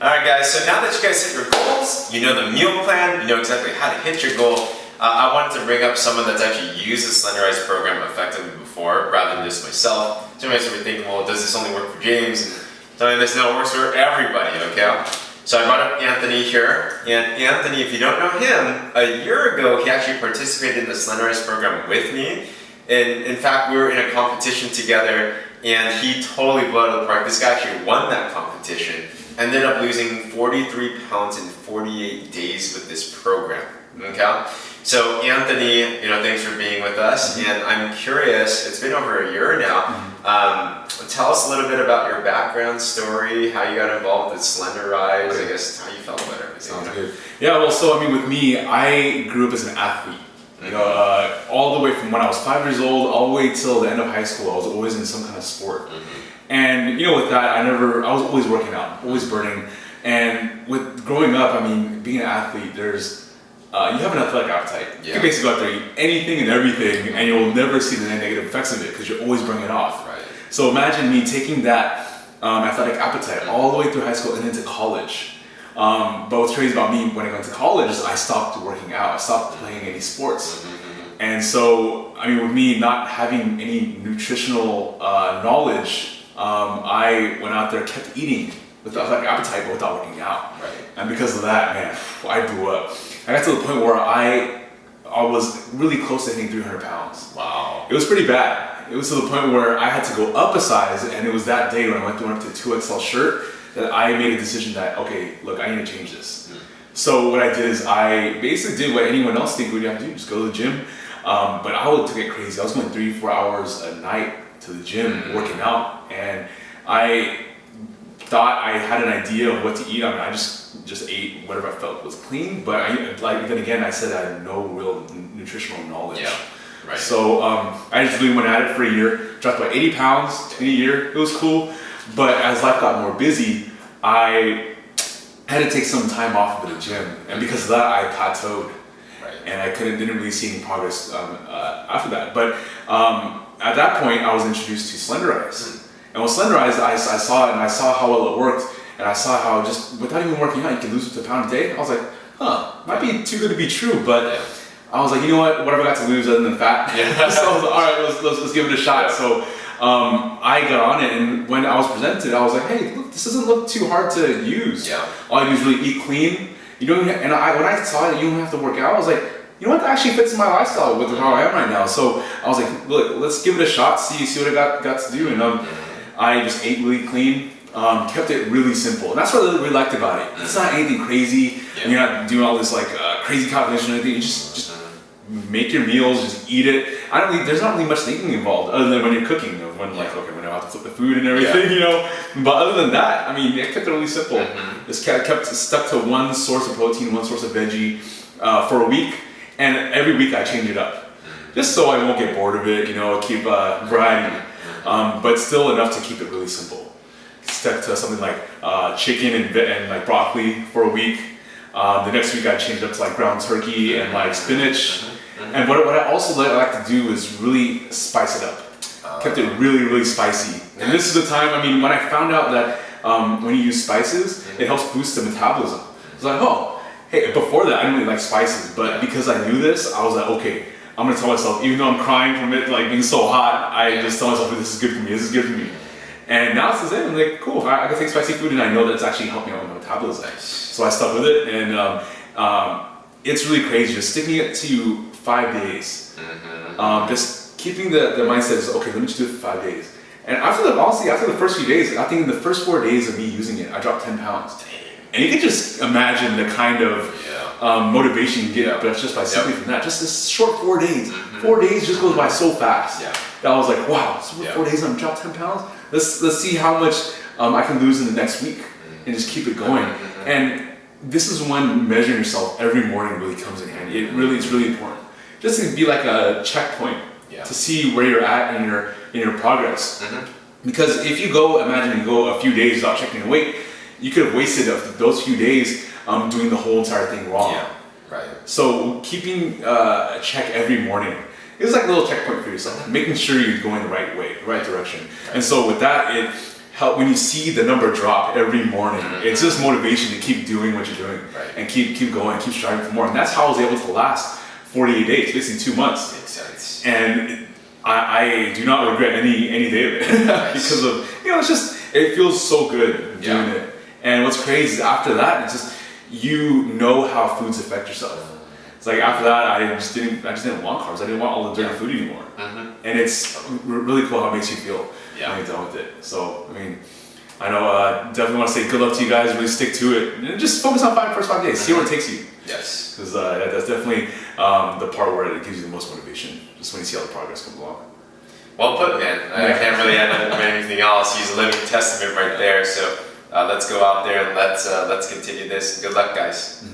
Alright guys, so now that you guys hit your goals, you know the meal plan, you know exactly how to hit your goal, I wanted to bring up someone that's actually used the Slenderiiz program effectively before, rather than just myself. So you might be thinking, well, does this only work for James? And telling this, no, it works for everybody, okay? So I brought up Anthony here, and Anthony, if you don't know him, a year ago he actually participated in the Slenderiiz program with me. And in fact, we were in a competition together, and he totally blew it out of the park. This guy actually won that competition. Ended up losing 43 pounds in 48 days with this program, okay? So Anthony, thanks for being with us, and I'm curious, it's been over a year now, tell us a little bit about your background story, how you got involved with Slenderiiz, I guess how you felt about everything. Sounds good. Yeah, well, so with me, I grew up as an athlete. All the way from when I was 5 years old, all the way till the end of high school, I was always in some kind of sport. And with that, I was always working out, always burning. And with growing up, being an athlete, you have an athletic appetite. Yeah. You can basically go out there, eat anything and everything, and you'll never see the negative effects of it because you're always burning it off. Right. So imagine me taking that athletic appetite all the way through high school and into college. But what's crazy about me when I went to college is I stopped working out. I stopped playing any sports. And so, with me not having any nutritional knowledge, I went out there, kept eating with the athletic appetite, but without working out. Right. And because of that, man, I blew up. I got to the point where I was really close to hitting 300 pounds. Wow. It was pretty bad. It was to the point where I had to go up a size, and it was that day when I went up to a 2XL shirt that I made a decision that, okay, look, I need to change this. So what I did is I basically did what anyone else think we'd have to do, just go to the gym. But I would get crazy. I was going 3-4 hours a night to the gym working out, and I thought I had an idea of what to eat. I just ate whatever I felt was clean, but then again, I said I had no real nutritional knowledge. Yeah, right. So I just really went at it for a year, dropped about 80 pounds in a year. It was cool, but as life got more busy, I had to take some time off of the gym, and because of that, I plateaued. Right. And I didn't really see any progress after that. But at that point, I was introduced to Slenderiiz. And with Slenderiiz, I saw it, and I saw how well it worked, and I saw how just without even working out, you can lose up to a pound a day. I was like, might be too good to be true, but I was like, you know what have I got to lose other than fat? Yeah. So I was like, all right, let's give it a shot. Yeah. So I got on it, and when I was presented, I was like, hey, look, this doesn't look too hard to use. Yeah. All I do is really eat clean. When I saw that you don't have to work out, I was like, you know what, that actually fits my lifestyle with how I am right now. So I was like, look, let's give it a shot, see what I got to do. And I just ate really clean, kept it really simple. And that's what I really liked about it. It's not anything crazy. Yeah. You're not doing all this crazy calculation or anything. You just make your meals, just eat it. There's not really much thinking involved other than when you're cooking, when I have to flip the food and everything, But other than that, I kept it really simple. Just kept stuck to one source of protein, one source of veggie for a week, and every week I change it up, just so I won't get bored of it. Keep variety, but still enough to keep it really simple. Stuck to something like chicken and broccoli for a week. The next week I changed up to ground turkey and spinach. And what I also like to do is really spice it up. Kept it really, really spicy. And this is the time, when I found out that when you use spices, it helps boost the metabolism. I was like, hey, before that I didn't really like spices, but because I knew this, I was like, okay, I'm gonna tell myself, even though I'm crying from it being so hot, I just tell myself, this is good for me, this is good for me. And now it's the same. I'm like, cool, I can take spicy food, and I know that it's actually helping out with my metabolism. So I stuck with it, and it's really crazy, just sticking it to 5 days. Just keeping the mindset is, okay, let me just do it for 5 days. And after the first few days, I think in the first 4 days of me using it, I dropped 10 pounds. And you can just imagine the kind of motivation you get, but that's just by simply from that. Just this short 4 days. 4 days just goes by so fast. Yeah. That I was like, wow, so 4 days and I'm dropped 10 pounds? Let's see how much I can lose in the next week and just keep it going. And this is when measuring yourself every morning really comes in handy. It's really important. Just to be like a checkpoint to see where you're at in your progress. Because if you go a few days without checking your weight, you could have wasted those few days doing the whole entire thing wrong. Yeah, right. So keeping a check every morning is like a little checkpoint for yourself, making sure you're going the right way, the right direction. Right. And so with that, it when you see the number drop every morning, it's just motivation to keep doing what you're doing and keep going, keep striving for more. And that's how I was able to last 48 days, basically 2 months. Makes sense. And I do not regret any day of it because of, it's just, it feels so good doing it. And what's crazy is after that, it's just, how foods affect yourself. It's like after that, I just didn't want carbs. I didn't want all the dirty food anymore. And it's really cool how it makes you feel when you're done with it. So, I mean, I know, definitely want to say good luck to you guys. Really stick to it. And just focus on first 5 days. See where it takes you. Yes. Because that's definitely the part where it gives you the most motivation. Just when you see how the progress comes along. Well put, man. I can't really add anything else. He's a living testament right there. So let's go out there and let's continue this. Good luck, guys.